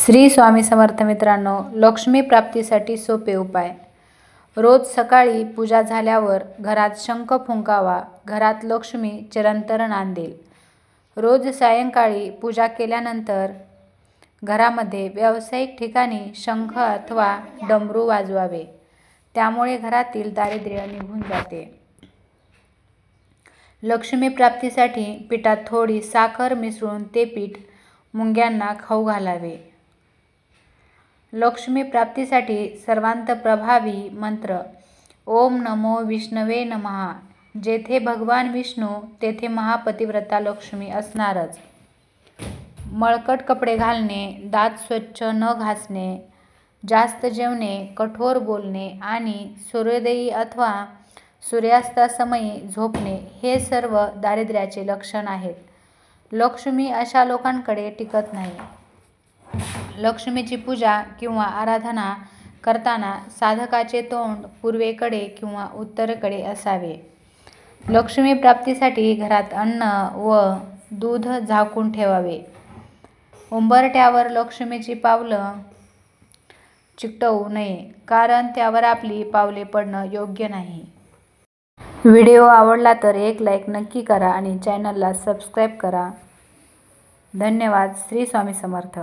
श्री स्वामी समर्थ मित्रांनो, लक्ष्मी प्राप्तीसाठी सोपे उपाय। रोज सकाळी पूजा झाल्यावर घरात शंख फुंकावा, घरात लक्ष्मी चिरंतन नांदेल। रोज सायंकाळी पूजा केल्यानंतर घरामध्ये व्यावसायिक ठिकाणी शंख अथवा डमरू वाजवावे, त्यामुळे घरातील दारिद्र्य निघून जाते। लक्ष्मी प्राप्तीसाठी पिठात थोडी साखर मिसळून ते पीठ मुंग्यांना खाऊ घालावे। लक्ष्मी प्राप्तीसाठी सर्वांत प्रभावी मंत्र ओम नमो विष्णवे नमः। जेथे भगवान विष्णू तेथे महापतिव्रता लक्ष्मी असणारच। मळकट कपडे घालणे, दात स्वच्छ न घासणे, जास्त जेवणे, कठोर बोलणे आणि सूर्योदयी अथवा सूर्यास्तासमयी झोपणे हे सर्व दारिद्र्याचे लक्षण आहेत। लक्ष्मी अशा लोकांकडे टिकत नाही। लक्ष्मीची पूजा किंवा आराधना करताना साधकाचे तोंड पूर्वेकडे किंवा उत्तरेकडे असावे। लक्ष्मी प्राप्तीसाठी घरात अन्न व दूध झाकून ठेवावे। उंबरठ्यावर लक्ष्मीची पावलं चिकटवू नये, कारण त्यावर आपली पावले पडणं योग्य नाही। व्हिडिओ आवडला तर एक लाईक नक्की करा आणि चॅनलला सबस्क्राईब करा। धन्यवाद। श्री स्वामी समर्थ।